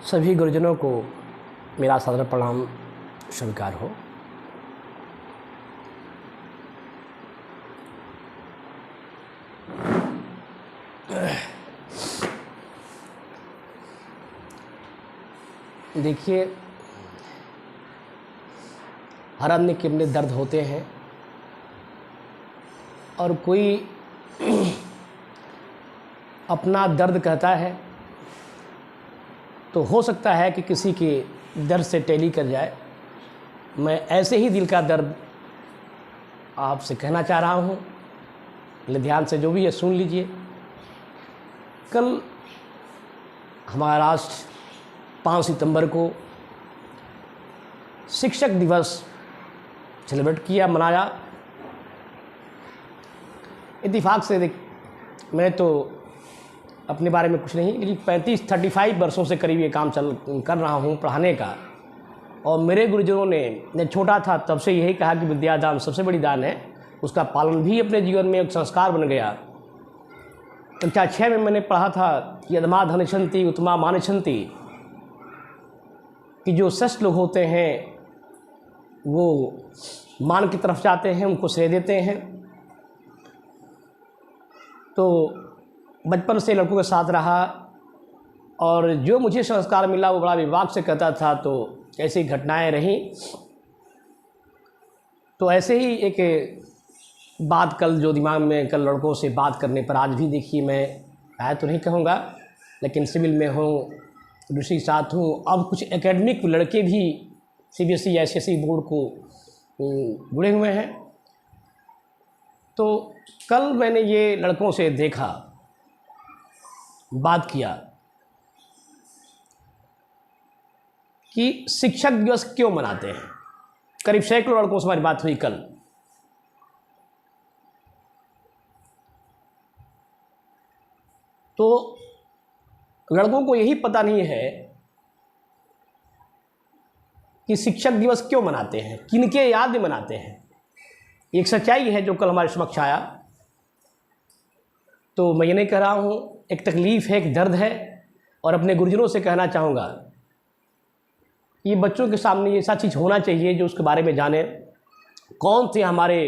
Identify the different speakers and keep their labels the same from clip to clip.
Speaker 1: सभी गुरुजनों को मेरा सादर प्रणाम स्वीकार हो। देखिए, हर आदमी के अपने दर्द होते हैं और कोई अपना दर्द कहता है तो हो सकता है कि किसी के दर्द से टैली कर जाए। मैं ऐसे ही दिल का दर्द आपसे कहना चाह रहा हूँ, ले ध्यान से जो भी है सुन लीजिए। कल हमारा राष्ट्र 5 सितंबर को शिक्षक दिवस सेलिब्रेट किया, मनाया। इत्तेफाक से मैं तो अपने बारे में कुछ नहीं, लेकिन 35 वर्षों से करीब ये काम कर रहा हूँ पढ़ाने का। और मेरे गुरुजनों ने जब छोटा था तब से यही कहा कि विद्यादान सबसे बड़ी दान है। उसका पालन भी अपने जीवन में एक संस्कार बन गया। कक्षा 6 में मैंने पढ़ा था कि अधमा धनछन्ति उत्तमा मानछन्ति, कि जो श्रेष्ठ लोग होते हैं वो मान की तरफ जाते हैं, उनको श्रेय देते हैं। तो बचपन से लड़कों के साथ रहा और जो मुझे संस्कार मिला वो बड़ा विवाक से कहता था। तो ऐसी घटनाएं रहीं। तो ऐसे ही एक बात कल जो दिमाग में कल लड़कों से बात करने पर आज भी देखिए, मैं आया तो नहीं कहूँगा, लेकिन सिविल में हूँ, दूसरी साथ हूँ। अब कुछ एकेडमिक लड़के भी CBSE या SSC बोर्ड को जुड़े हुए हैं। तो कल मैंने ये लड़कों से देखा, बात किया कि शिक्षक दिवस क्यों मनाते हैं। करीब सैकड़ों लड़कों से हमारी बात हुई कल। तो लड़कों को यही पता नहीं है कि शिक्षक दिवस क्यों मनाते हैं, किनके याद में मनाते हैं। एक सच्चाई है जो कल हमारे समक्ष आया। तो मैं ये नहीं कह रहा हूँ, एक तकलीफ़ है, एक दर्द है। और अपने गुरुजनों से कहना चाहूँगा कि बच्चों के सामने ये ऐसा चीज़ होना चाहिए जो उसके बारे में जाने। कौन थे हमारे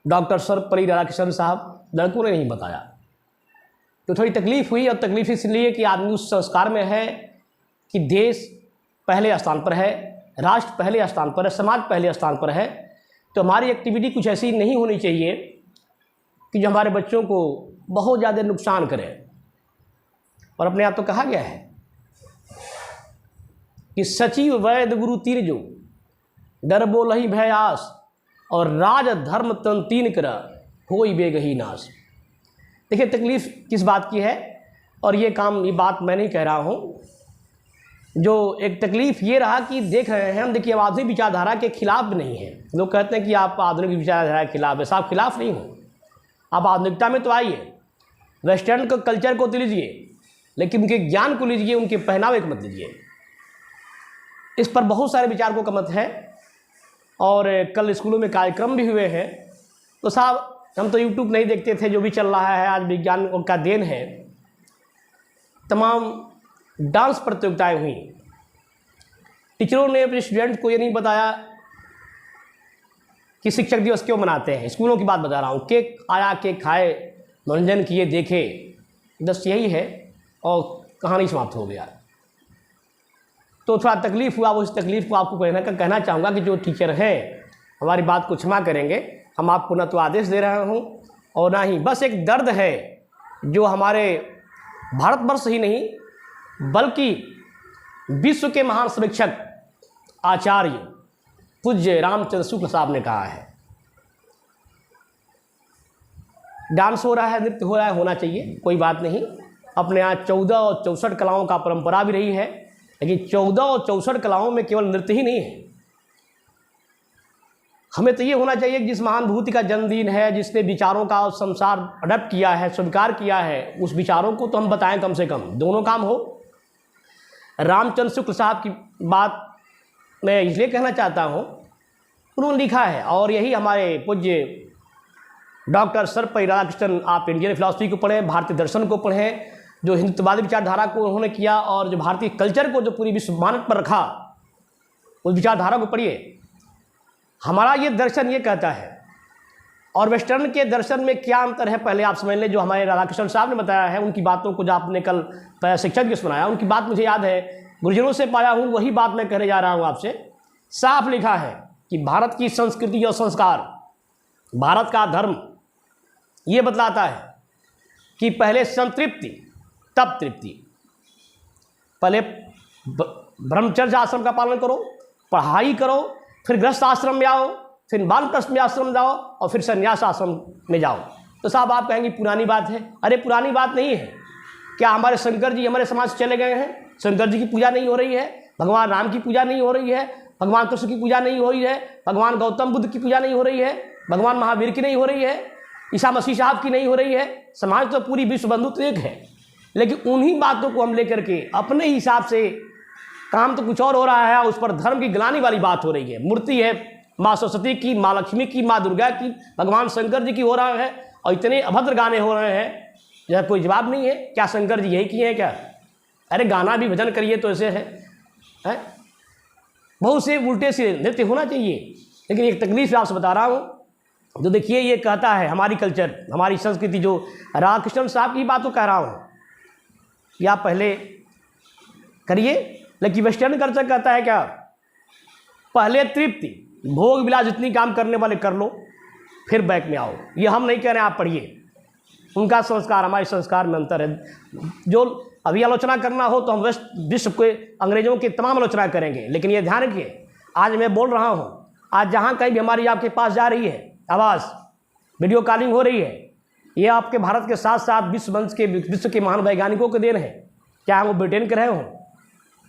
Speaker 1: डॉक्टर सर्वपल्ली राधाकृष्णन साहब, लड़कों ने नहीं बताया। तो थोड़ी तकलीफ़ हुई, और तकलीफ़ इसलिए कि आदमी उस संस्कार में है कि देश पहले स्थान पर है, राष्ट्र पहले स्थान पर है, समाज पहले स्थान पर है। तो हमारी एक्टिविटी कुछ ऐसी नहीं होनी चाहिए कि जो हमारे बच्चों को बहुत ज़्यादा नुकसान करे। और अपने आप तो कहा गया है कि सचिव वैद्य गुरु तीन जो, डर बोलहि भय आस, और राज धर्म तन तीन कर होई बेगही नाश। देखिए, तकलीफ़ किस बात की है। और ये बात मैं नहीं कह रहा हूँ। जो एक तकलीफ़ ये रहा कि देख रहे हैं हम, देखिए, आधुनिक विचारधारा के खिलाफ भी नहीं है। लोग कहते हैं कि आप आधुनिक विचारधारा के खिलाफ है। साहब, खिलाफ नहीं हो, आप आधुनिकता में तो आइए, वेस्टर्न का कल्चर को तो लीजिए, लेकिन उनके ज्ञान को लीजिए, उनके पहनावे को मत लीजिए। इस पर बहुत सारे विचारकों का मत है। और कल स्कूलों में कार्यक्रम भी हुए हैं। तो साहब, हम तो यूट्यूब नहीं देखते थे, जो भी चल रहा है आज विज्ञान उनका देन है। तमाम डांस प्रतियोगिताएं हुई। टीचरों ने अपने स्टूडेंट को ये नहीं बताया कि शिक्षक दिवस क्यों मनाते हैं। स्कूलों की बात बता रहा हूँ। केक आया, केक खाए, मनोरंजन किए, देखे, बस यही है, और कहानी समाप्त हो गया। तो थोड़ा तकलीफ़ हुआ। उस तकलीफ़ को आपको कहना चाहूँगा कि जो टीचर हैं हमारी बात को क्षमा करेंगे। हम आपको न तो आदेश दे रहे हूँ और ना ही, बस एक दर्द है जो हमारे भारतवर्ष ही नहीं बल्कि विश्व के महान समीक्षक आचार्य पूज्य रामचंद्र शुक्ल साहब ने कहा है। डांस हो रहा है, नृत्य हो रहा है, होना चाहिए, कोई बात नहीं। अपने यहाँ 14 और 64 कलाओं का परंपरा भी रही है, लेकिन 14 और 64 कलाओं में केवल नृत्य ही नहीं है। हमें तो ये होना चाहिए कि जिस महान विभूति का जन्मदिन है, जिसने विचारों का संसार अडप्ट किया है, स्वीकार किया है, उस विचारों को तो हम बताएं। कम से कम दोनों काम हो। रामचंद्र शुक्ल साहब की बात मैं इसलिए कहना चाहता हूँ, उन्होंने लिखा है, और यही हमारे पूज्य डॉक्टर सर्वपल्ली राधाकृष्णन, आप इंडियन फिलॉसफी को पढ़ें, भारतीय दर्शन को पढ़ें, जो हिंदुत्ववादी विचारधारा को उन्होंने किया और जो भारतीय कल्चर को जो पूरी विश्व मानक पर रखा, उस विचारधारा को पढ़िए। हमारा ये दर्शन ये कहता है और वेस्टर्न के दर्शन में क्या अंतर है पहले आप समझ लें। जो हमारे राधाकृष्ण साहब ने बताया है, उनकी बातों को जो आपने कल शिक्षक के सुनाया, उनकी बात मुझे याद है, गुरुजनों से पाया हूँ, वही बात मैं कहने जा रहा हूँ आपसे। साफ लिखा है कि भारत की संस्कृति और संस्कार, भारत का धर्म ये बतलाता है कि पहले संतृप्ति तब तृप्ति। पहले ब्रह्मचर्य आश्रम का पालन करो, पढ़ाई करो, फिर गृहस्थ आश्रम में आओ, फिर बानप्रस्थ आश्रम में जाओ और फिर संन्यास आश्रम में जाओ। तो साहब आप कहेंगे पुरानी बात है। अरे पुरानी बात नहीं है। क्या हमारे शंकर जी हमारे समाज से चले गए हैं? शंकर जी की पूजा नहीं हो रही है, भगवान राम की पूजा नहीं हो रही है, भगवान कृष्ण की पूजा नहीं हो रही है, भगवान गौतम बुद्ध की पूजा नहीं हो रही है, भगवान महावीर की नहीं हो रही है, ईसा मसीह साहब की नहीं हो रही है। समाज तो पूरी विश्व बंधु तो एक है, लेकिन उन्हीं बातों को हम लेकर के अपने हिसाब से काम तो कुछ और हो रहा है, उस पर धर्म की ग्लानि वाली बात हो रही है। मूर्ति है माँ सरस्वती की, माँ लक्ष्मी की, माँ दुर्गा की, भगवान शंकर जी की हो रहा है और इतने अभद्र गाने हो रहे हैं, यह कोई जवाब नहीं है। क्या शंकर जी यही किए हैं क्या? अरे गाना भी भजन करिए तो ऐसे है? बहुत से उल्टे से नृत्य होना चाहिए। लेकिन एक तकलीफ आपसे बता रहा हूँ, जो देखिए ये कहता है हमारी कल्चर, हमारी संस्कृति, जो राधाकृष्ण साहब की बात तो कह रहा हूँ कि आप पहले करिए, लेकिन वेस्टर्न कल्चर कहता है क्या? पहले तृप्ति, भोग विलास जितनी काम करने वाले कर लो, फिर बैक में आओ। ये हम नहीं कह रहे, आप पढ़िए। उनका संस्कार हमारे संस्कार में अंतर है। जो अभी आलोचना करना हो तो हम विश्व के अंग्रेजों की तमाम आलोचना करेंगे, लेकिन ये ध्यान रखिए, आज मैं बोल रहा हूँ, आज जहाँ कहीं भी हमारी आपके पास जा रही है आवाज़, वीडियो कॉलिंग हो रही है, ये आपके भारत के साथ साथ विश्व के महान वैज्ञानिकों के देन है। चाहे वो ब्रिटेन के रहे हों,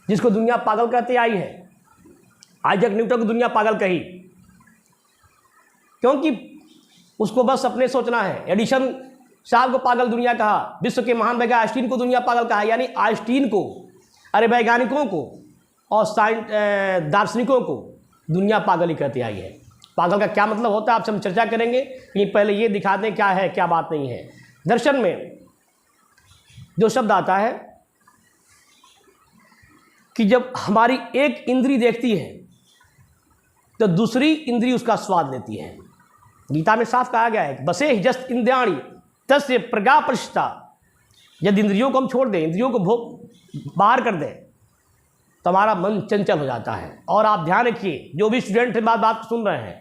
Speaker 1: जिसको दुनिया पागल कहते आई है। आइजैक न्यूटन को दुनिया पागल कही, क्योंकि उसको बस अपने सोचना है। एडिशन साहब को पागल दुनिया कहा, विश्व के महान वैज्ञानिक आइंस्टीन को दुनिया पागल कहा। यानी आइंस्टीन को, अरे वैज्ञानिकों को और दार्शनिकों को दुनिया पागल ही कहती आई है। पागल का क्या मतलब होता है आपसे हम चर्चा करेंगे, लेकिन पहले ये दिखा दें क्या है क्या बात नहीं है। दर्शन में जो शब्द आता है कि जब हमारी एक इंद्री देखती है तो दूसरी इंद्री उसका स्वाद लेती है। गीता में साफ कहा गया है, बसे जस्त इंद्रियाणि तस्य प्रज्ञा प्रतिष्ठा। यदि इंद्रियों को हम छोड़ दें, इंद्रियों को बाहर कर दें, तो हमारा मन चंचल हो जाता है। और आप ध्यान रखिए, जो भी स्टूडेंट बात सुन रहे हैं,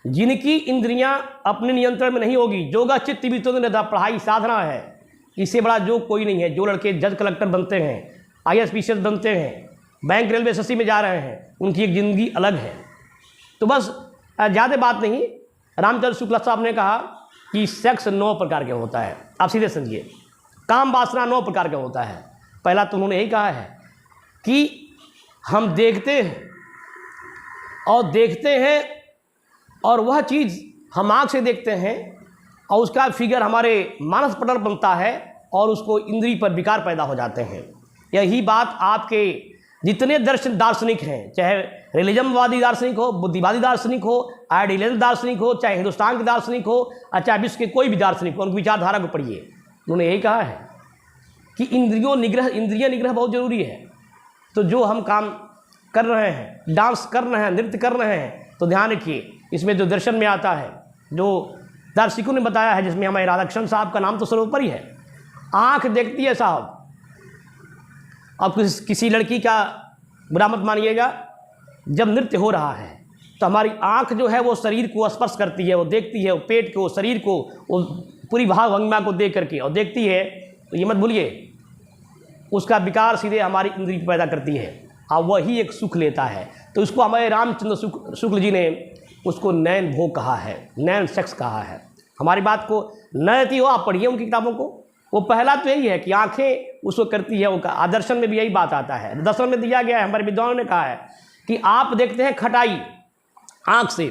Speaker 1: जिनकी इंद्रियां अपने नियंत्रण में नहीं होगी, जोगा चित्त वित्तों पढ़ाई साधना है, इससे बड़ा जो कोई नहीं है। जो लड़के जज कलेक्टर बनते हैं, IAS PCS बनते हैं, बैंक रेलवे एसएससी में जा रहे हैं, उनकी एक ज़िंदगी अलग है। तो बस ज़्यादा बात नहीं, रामचंद्र शुक्ला साहब ने कहा कि सेक्स 9 प्रकार के होता है। आप सीधे समझिए, काम वासना 9 प्रकार का होता है। पहला तो उन्होंने यही कहा है कि हम देखते हैं और वह चीज़ हम आँख से देखते हैं और उसका फिगर हमारे मानस पटल बनता है और उसको इंद्री पर विकार पैदा हो जाते हैं। यही बात आपके जितने दार्शनिक हैं, चाहे रिलीजमवादी दार्शनिक हो, बुद्धिवादी दार्शनिक हो, आइडियलिस्ट दार्शनिक हो, चाहे हिंदुस्तान के दार्शनिक हो, चाहे विश्व के कोई भी दार्शनिक हो, उनकी विचारधारा को पढ़िए। उन्होंने यही कहा है कि इंद्रिय निग्रह बहुत ज़रूरी है। तो जो हम काम कर रहे हैं, डांस कर रहे हैं, नृत्य कर रहे हैं, तो ध्यान रखिए, इसमें जो दर्शन में आता है, जो दार्शनिकों ने बताया है, जिसमें हमारे राधाकृष्ण साहब का नाम तो सर्वोपरि है। आँख देखती है साहब। अब किसी लड़की का बुरा मत मानिएगा, जब नृत्य हो रहा है तो हमारी आँख जो है वो शरीर को स्पर्श करती है, वो देखती है, वो पेट को, शरीर को, वो पूरी भाव भंगिमा को देख करके और देखती है, तो ये मत भूलिए उसका विकार सीधे हमारी इंद्री पैदा करती है और वही एक सुख लेता है। तो उसको हमारे रामचंद्र शुक्ल जी ने उसको नैन भोग कहा है, नैन सेक्स कहा है। हमारी बात को नयति हो, आप पढ़िए उनकी किताबों को। वो पहला तो यही है कि आंखें उसको करती है, उनका आदर्शन में भी यही बात आता है। दर्शन में दिया गया है, हमारे विद्वानों ने कहा है कि आप देखते हैं खटाई आँख से,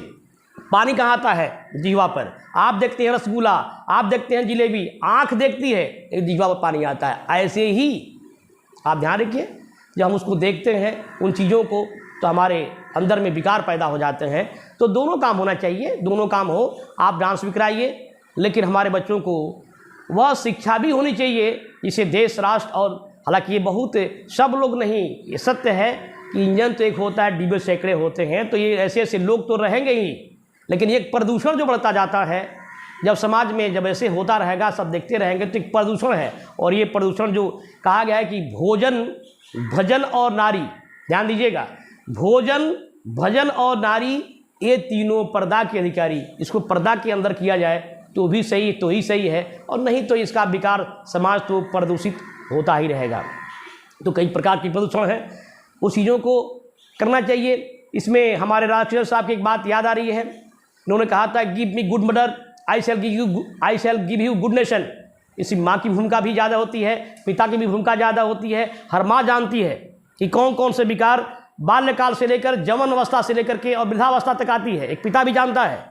Speaker 1: पानी कहाँ आता है? जीवा पर। आप देखते हैं रसगुल्ला, आप देखते हैं जिलेबी, आँख देखती है, एक जीवा पर पानी आता है। ऐसे ही आप ध्यान रखिए, जब हम उसको देखते हैं उन चीज़ों को, तो हमारे अंदर में विकार पैदा हो जाते हैं। तो दोनों काम होना चाहिए, दोनों काम हो। आप डांस भी कराइए, लेकिन हमारे बच्चों को वह शिक्षा भी होनी चाहिए जिसे देश राष्ट्र, और हालांकि ये बहुत सब लोग नहीं, ये सत्य है कि इंजन तो एक होता है, डिब्बे सैकड़े होते हैं, तो ये ऐसे ऐसे लोग तो रहेंगे ही, लेकिन एक प्रदूषण जो बढ़ता जाता है जब समाज में, जब ऐसे होता रहेगा, सब देखते रहेंगे, तो एक प्रदूषण है। और ये प्रदूषण जो कहा गया है कि भोजन, भजन और नारी, ध्यान दीजिएगा, भोजन, भजन और नारी ये तीनों पर्दा के अधिकारी, इसको पर्दा के अंदर किया जाए तो भी सही, तो ही सही है, और नहीं तो इसका विकार समाज तो प्रदूषित होता ही रहेगा। तो कई प्रकार की प्रदूषण है, उस चीज़ों को करना चाहिए। इसमें हमारे राष्ट्रपति साहब की एक बात याद आ रही है, उन्होंने कहा था give me good mother I shell give you good nation. इसी माँ की भूमिका भी ज़्यादा होती है, पिता की भी भूमिका ज़्यादा होती है। हर माँ जानती है कि कौन कौन से विकार बाल्यकाल से लेकर जवन अवस्था से लेकर के और वृद्धावस्था तक आती है। एक पिता भी जानता है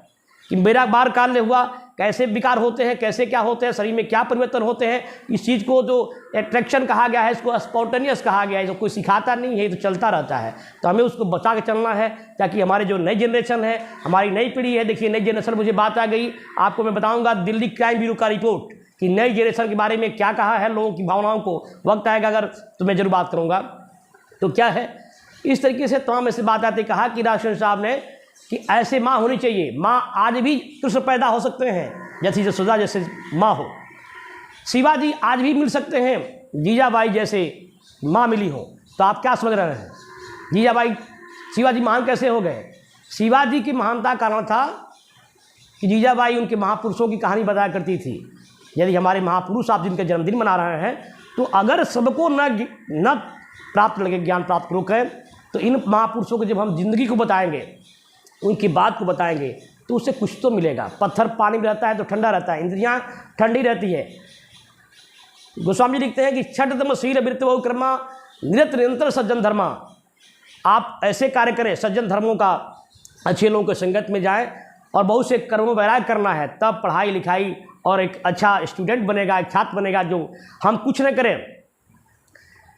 Speaker 1: कि मेरा बाल काल में हुआ कैसे विकार होते हैं, कैसे क्या होते हैं, शरीर में क्या परिवर्तन होते हैं। इस चीज़ को जो एट्रैक्शन कहा गया है, इसको स्पॉन्टेनियस कहा गया है, जो कोई सिखाता नहीं है, तो चलता रहता है। तो हमें उसको बचा के चलना है, ताकि हमारे जो नई जनरेशन है, हमारी नई पीढ़ी है। देखिए नई जनरेशन, मुझे बात आ गई, आपको मैं बताऊँगा दिल्ली क्राइम ब्यूरो का रिपोर्ट कि नई जनरेशन के बारे में क्या कहा है, लोगों की भावनाओं को। वक्त आएगा अगर तो मैं जरूर बात करूँगा। तो क्या है, इस तरीके से तमाम ऐसी बात आती, कहा कि राष्ट्रपति साहब ने कि ऐसे माँ होनी चाहिए। माँ आज भी कृष्ण पैदा हो सकते हैं, जैसी जसोदा जैसे माँ हो। शिवाजी आज भी मिल सकते हैं, जीजाबाई जैसे माँ मिली हो। तो आप क्या समझ रहे हैं, जीजाबाई, शिवाजी महान कैसे हो गए? शिवाजी की महानता का कारण था कि जीजाबाई उनके महापुरुषों की कहानी बताया करती थी। यदि हमारे महापुरुष आप जिनके जन्मदिन मना रहे हैं, तो अगर सबको न प्राप्त लगे, ज्ञान प्राप्त रोकें, तो इन महापुरुषों को जब हम जिंदगी को बताएंगे, उनकी बात को बताएंगे, तो उससे कुछ तो मिलेगा। पत्थर पानी में रहता है तो ठंडा रहता है, इंद्रियां ठंडी रहती है। गोस्वामी जी लिखते हैं कि छठतम शील वृत्तवो कर्मा निरत निरंतर सज्जन धर्मा। आप ऐसे कार्य करें, सज्जन धर्मों का, अच्छे लोगों के संगत में जाएं, और बहुत से कर्मों वैराग करना है, तब पढ़ाई लिखाई और एक अच्छा स्टूडेंट बनेगा, एक छात्र बनेगा। जो हम कुछ न करें,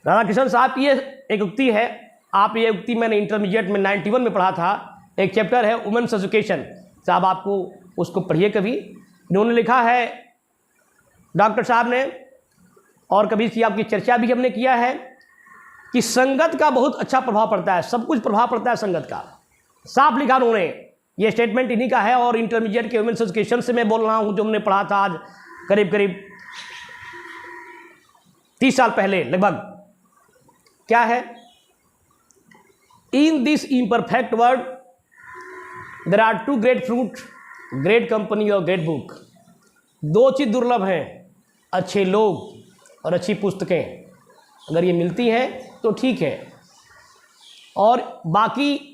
Speaker 1: राधा कृष्ण साहब की ये एक उक्ति है। आप ये उक्ति मैंने इंटरमीडिएट में 91 में पढ़ा था। एक चैप्टर है वुमेन्स एजुकेशन, साहब आपको उसको पढ़िए कभी। इन्होंने लिखा है, डॉक्टर साहब ने, और कभी इसकी आपकी चर्चा भी हमने किया है, कि संगत का बहुत अच्छा प्रभाव पड़ता है, सब कुछ प्रभाव पड़ता है संगत का। साफ लिखा उन्होंने, ये स्टेटमेंट इन्हीं का है। और इंटरमीडिएट के वुमेन्स एजुकेशन से मैं बोल रहा हूँ, जो हमने पढ़ा था आज करीब करीब 30 साल पहले लगभग। क्या है, in this imperfect world there are two great fruit, great company और ग्रेट बुक। दो चीज़ दुर्लभ हैं, अच्छे लोग और अच्छी पुस्तकें। अगर ये मिलती हैं तो ठीक है, और बाकी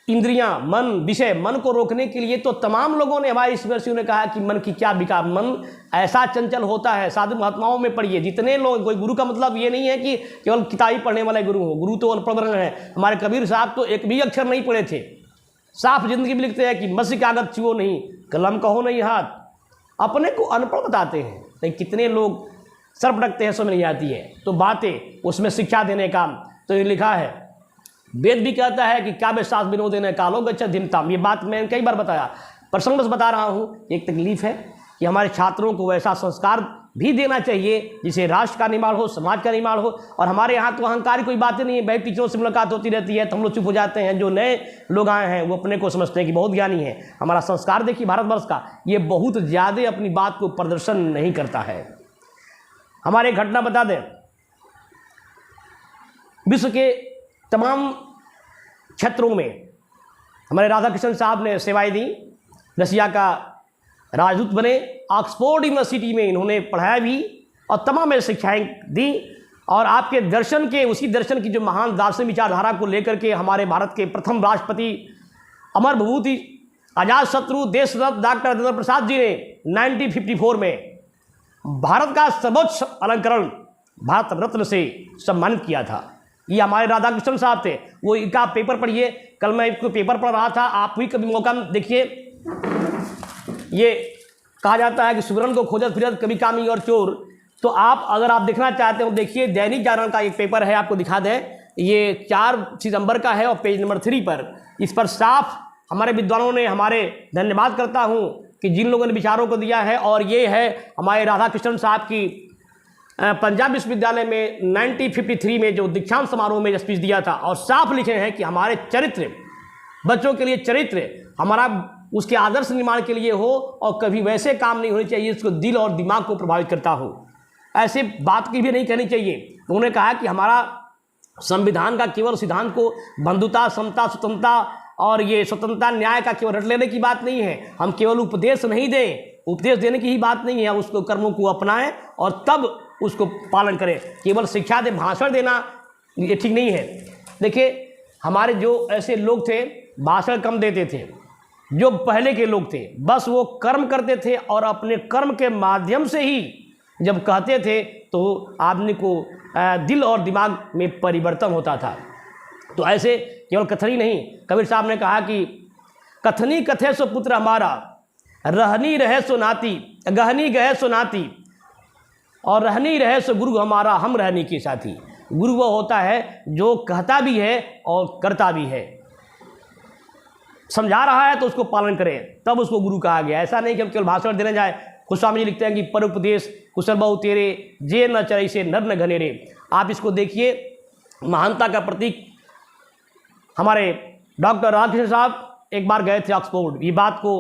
Speaker 1: इंद्रियां, मन, विषय, मन को रोकने के लिए तो तमाम लोगों ने, हमारे ऋषियों ने कहा कि मन की क्या विकार, मन ऐसा चंचल होता है। साधु महात्माओं में पढ़िए, जितने लोग, कोई गुरु का मतलब ये नहीं है कि केवल किताबी पढ़ने वाले गुरु हो। गुरु तो अनपढ़ हैं। हमारे कबीर साहब तो एक भी अक्षर नहीं पढ़े थे, साफ जिंदगी में लिखते हैं कि मसी कागज छुओ नहीं, कलम कहो नहीं हाथ। अपने को अनपढ़ बताते हैं, लेकिन कितने लोग सर पटकते हैं, समझ नहीं आती है। तो बातें उसमें शिक्षा देने का तो ये लिखा है। वेद भी कहता है कि काव्य शास्त्र विनोद देने कालो गच्छ धिमताम। ये बात मैं कई बार बताया, प्रसंग बस बता रहा हूँ। एक तकलीफ है कि हमारे छात्रों को वैसा संस्कार भी देना चाहिए जिसे राष्ट्र का निर्माण हो, समाज का निर्माण हो। और हमारे यहाँ तो अहंकार कोई बातें नहीं है, भाई टीचरों से मुलाकात होती रहती है तो हम लोग चुप हो जाते हैं। जो नए लोग आए हैं वो अपने को समझते हैं कि बहुत ज्ञानी है। हमारा संस्कार देखिए भारतवर्ष का, ये बहुत ज़्यादा अपनी बात को प्रदर्शन नहीं करता है। हमारे एक घटना बता दें, विश्व के तमाम क्षेत्रों में हमारे राधा कृष्ण साहब ने सेवाएं दी। रसिया का राजदूत बने, ऑक्सफोर्ड यूनिवर्सिटी में इन्होंने पढ़ाया भी और तमाम शिक्षाएं दी। और आपके दर्शन के, उसी दर्शन की जो महान दार्शनिक विचारधारा को लेकर के हमारे भारत के प्रथम राष्ट्रपति अमर विभूति आजाद शत्रु देशरत्न डॉक्टर राजेंद्र प्रसाद जी ने 1954 में भारत का सर्वोच्च अलंकरण भारत रत्न से सम्मानित किया था। ये हमारे राधा कृष्ण साहब थे। वो इनका पेपर पढ़िए, कल मैं इसको पेपर पढ़ रहा था, आप भी कभी मौका देखिए। ये कहा जाता है कि सुगरण को खोजत फिरत कभी कामी और चोर। तो आप अगर आप देखना चाहते हो, देखिए दैनिक जागरण का एक पेपर है, आपको दिखा दें, ये 4 सितंबर का है और पेज नंबर 3 पर, इस पर साफ हमारे विद्वानों ने, हमारे धन्यवाद करता हूँ कि जिन लोगों ने विचारों को दिया है, और ये है हमारे राधा कृष्णन साहब की पंजाब विश्वविद्यालय में 1953 में जो दीक्षांत समारोह में स्पीच दिया था, और साफ लिखे हैं कि हमारे चरित्र, बच्चों के लिए चरित्र हमारा उसके आदर्श निर्माण के लिए हो, और कभी वैसे काम नहीं होने चाहिए जिसको दिल और दिमाग को प्रभावित करता हो। ऐसे बात की भी नहीं कहनी चाहिए। उन्होंने कहा कि हमारा संविधान का केवल सिद्धांत को बंधुता, समता, स्वतंत्रता और ये स्वतंत्रता न्याय का केवल रट लेने की बात नहीं है। हम केवल उपदेश नहीं दें, उपदेश देने की ही बात नहीं है, उसको कर्मों को अपनाएं और तब उसको पालन करें। केवल शिक्षा दे, भाषण देना ये ठीक नहीं है। देखिए हमारे जो ऐसे लोग थे भाषण कम देते थे, जो पहले के लोग थे बस वो कर्म करते थे, और अपने कर्म के माध्यम से ही जब कहते थे तो आदमी को दिल और दिमाग में परिवर्तन होता था। तो ऐसे केवल कथनी नहीं, कबीर साहब ने कहा कि कथनी कथे सो पुत्र हमारा, रहनी रहे सो नाती, गहनी गहे सो नाती, और रहनी रहे सो गुरु हमारा, हम रहनी के साथी। गुरु वो होता है जो कहता भी है और करता भी है। समझा रहा है तो उसको पालन करें, तब उसको गुरु कहा गया। ऐसा नहीं कि हम केवल भाषण देने जाए। गोस्वामी जी लिखते हैं कि पर उपदेश कुशल बहु तेरे, जे न चरे से नर न घनेरे। आप इसको देखिए, महानता का प्रतीक हमारे डॉक्टर राधाकृष्ण साहब एक बार गए थे ऑक्सफोर्ड। ये बात को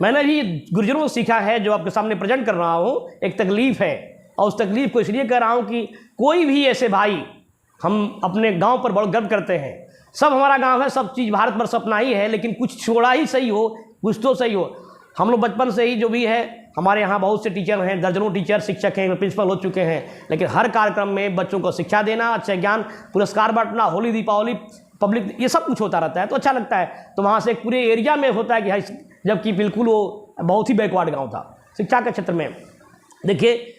Speaker 1: मैंने भी गुरुजनों से सीखा है, जो आपके सामने प्रेजेंट कर रहा हूँ। एक तकलीफ़ है, और उस तकलीफ़ को इसलिए कर रहा हूँ कि कोई भी ऐसे भाई, हम अपने गांव पर बहुत गर्व करते हैं, सब हमारा गांव है, सब चीज़ भारतवर्ष अपना ही है, लेकिन कुछ छोड़ा ही सही हो, कुछ तो सही हो। हम लोग बचपन से ही जो भी है, हमारे यहाँ बहुत से टीचर हैं, दर्जनों टीचर, शिक्षक हैं, प्रिंसिपल हो चुके हैं, लेकिन हर कार्यक्रम में बच्चों को शिक्षा देना, अच्छा ज्ञान, पुरस्कार बांटना, होली, दीपावली, पब्लिक, ये सब कुछ होता रहता है, तो अच्छा लगता है। तो वहाँ से एक पूरे एरिया में होता है कि जबकि बिल्कुल वो बहुत ही बैकवर्ड गाँव था शिक्षा के क्षेत्र में। देखिए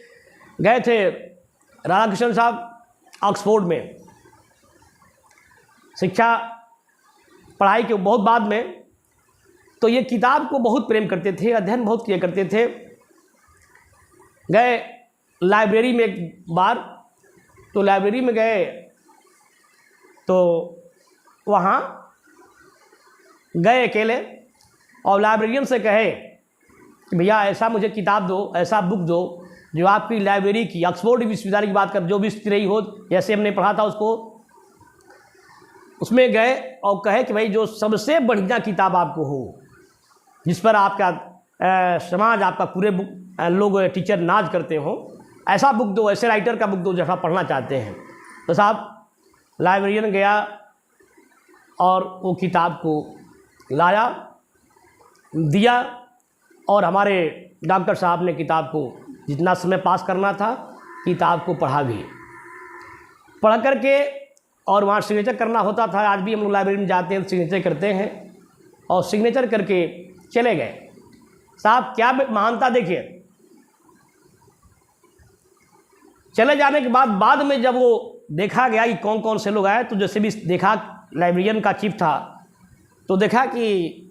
Speaker 1: गए थे राधाकृष्णन साहब ऑक्सफोर्ड में, शिक्षा पढ़ाई के बहुत बाद में, तो ये किताब को बहुत प्रेम करते थे, अध्ययन बहुत किया करते थे। गए लाइब्रेरी में एक बार, तो लाइब्रेरी में गए तो वहाँ गए अकेले, और लाइब्रेरियन से कहे कि भैया ऐसा मुझे किताब दो, ऐसा बुक दो जो आपकी लाइब्रेरी की, ऑक्सफोर्ड विश्वविद्यालय की बात कर, जो भी स्थिति रही हो, जैसे हमने पढ़ा था उसको, उसमें गए और कहे कि भाई जो सबसे बढ़िया किताब आपको हो, जिस पर आपका समाज, आपका पूरे लोग टीचर नाज करते हो, ऐसा बुक दो, ऐसे राइटर का बुक दो जैसा पढ़ना चाहते हैं। तो साहब लाइब्रेरियन गया और वो किताब को लाया, दिया, और हमारे डॉक्टर साहब ने किताब को जितना समय पास करना था, किताब को पढ़ा भी, पढ़ करके, और वहाँ सिग्नेचर करना होता था। आज भी हम लोग लाइब्रेरी में जाते हैं, सिग्नेचर करते हैं, और सिग्नेचर करके चले गए। साहब क्या महानता देखिए। चले जाने के बाद में जब वो देखा गया कि कौन कौन से लोग आए, तो जैसे भी देखा लाइब्रेरियन का चीफ था, तो देखा कि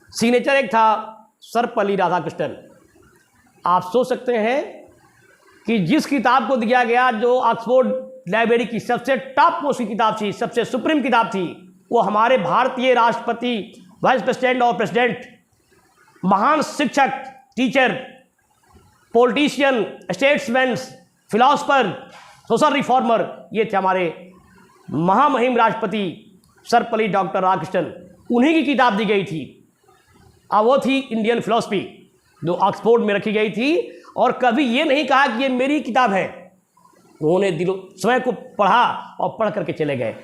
Speaker 1: सिग्नेचर एक था सर्वपल्ली राधाकृष्णन। आप सोच सकते हैं कि जिस किताब को दिया गया, जो ऑक्सफोर्ड लाइब्रेरी की सबसे टॉप मोस्ट की किताब थी, सबसे सुप्रीम किताब थी, वो हमारे भारतीय राष्ट्रपति, वाइस प्रेसिडेंट और प्रेसिडेंट, महान शिक्षक, teacher, politician, statesman, philosopher, social reformer, ये थे हमारे महामहिम राष्ट्रपति सर्वपल्ली डॉक्टर राधाकृष्णन। उन्हीं की किताब दी गई थी, और वो थी इंडियन फिलोसफी, जो ऑक्सफोर्ड में रखी गई थी। और कभी ये नहीं कहा कि ये मेरी किताब है, उन्होंने दिलो स्वयं को पढ़ा और पढ़ करके चले गए।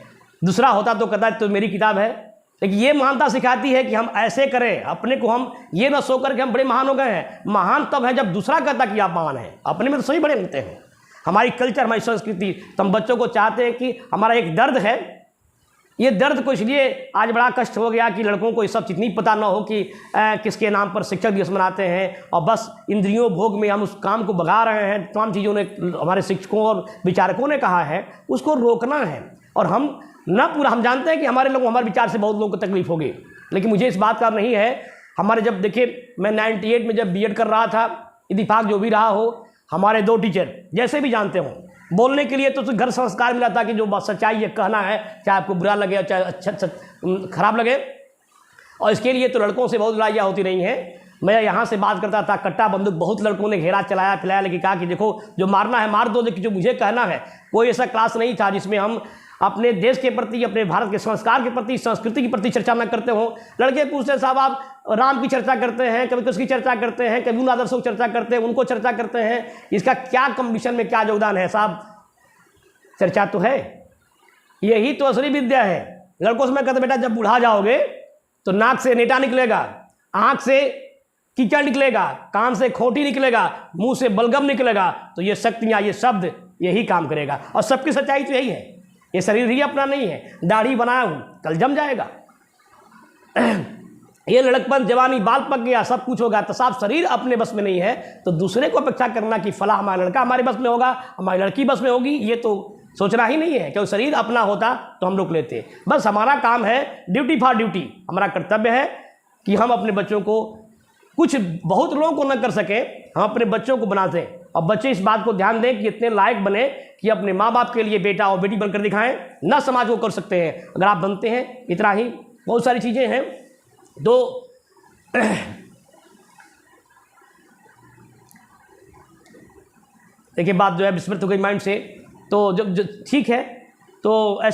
Speaker 1: दूसरा होता तो कहता तो मेरी किताब है, लेकिन ये महानता सिखाती है कि हम ऐसे करें अपने को, हम ये ना सो करके हम बड़े महान हो गए हैं। महान तब है जब दूसरा कहता कि आप महान हैं, अपने में तो सभी बड़े होते हैं। हमारी कल्चर, हमारी संस्कृति, तो हम बच्चों को चाहते हैं कि हमारा एक दर्द है, ये दर्द को इसलिए आज बड़ा कष्ट हो गया कि लड़कों को ये सब इतनी पता ना हो कि किसके नाम पर शिक्षक दिवस मनाते हैं, और बस इंद्रियों भोग में हम उस काम को भगा रहे हैं। तमाम चीज़ों ने हमारे शिक्षकों और विचारकों ने कहा है, उसको रोकना है। और हम न पूरा, हम जानते हैं कि हमारे लोग, हमारे विचार से बहुत लोगों को तकलीफ होगी, लेकिन मुझे इस बात का नहीं है। हमारे जब देखिए, मैं 98 में जब बीएड कर रहा था, इत्तेफाक जो भी रहा हो, हमारे 2 टीचर जैसे भी जानते हो, बोलने के लिए तो घर संस्कार मिला था कि जो बात सच्चाई है कहना है, चाहे आपको बुरा लगे चाहे अच्छा खराब लगे। और इसके लिए तो लड़कों से बहुत लड़ाइयाँ होती रही हैं। मैं यहाँ से बात करता था, कट्टा बंदूक बहुत लड़कों ने घेरा चलाया फिलाया, लेकिन कहा कि देखो जो मारना है मार दो, लेकिन जो मुझे कहना है, कोई ऐसा क्लास नहीं था जिसमें हम अपने देश के प्रति, अपने भारत के संस्कार के प्रति, संस्कृति के प्रति चर्चा न करते हो। लड़के पूछते साहब आप राम की चर्चा करते हैं, कभी किसकी चर्चा करते हैं, कभी उन आदर्शों की चर्चा करते हैं, उनको चर्चा करते हैं, इसका क्या कंपटीशन में क्या योगदान है? साहब चर्चा तो है, यही तो असली विद्या है। लड़कों से मैं कहता बेटा जब बुढ़ा जाओगे तो नाक से नेटा निकलेगा, आँख से कीचड़ निकलेगा, कान से खोटी निकलेगा, मुंह से बलगम निकलेगा, तो ये शक्तियाँ, ये शब्द यही काम करेगा। और सबकी सच्चाई तो यही है, ये शरीर ही अपना नहीं है। दाढ़ी बनाया हूँ कल जम जाएगा, ये लड़कपन जवानी बाल पक गया, सब कुछ होगा, तो साफ शरीर अपने बस में नहीं है, तो दूसरे को अपेक्षा करना कि फला हमारा लड़का हमारे बस में होगा, हमारी लड़की बस में होगी, ये तो सोचना ही नहीं है। क्योंकि शरीर अपना होता तो हम रोक लेते। बस हमारा काम है ड्यूटी फॉर ड्यूटी, हमारा कर्तव्य है कि हम अपने बच्चों को, कुछ बहुत लोगों को न कर सके, हम अपने बच्चों को बनाते हैं। और बच्चे इस बात को ध्यान दें कि इतने लायक बने कि अपने माँ बाप के लिए बेटा और बेटी बनकर दिखाएं, ना समाज को कर सकते हैं। अगर आप बनते हैं, इतना ही, बहुत सारी चीज़ें हैं। तो देखिए बात जो है विस्मृत हो गई माइंड से, तो जब ठीक है, तो ऐसे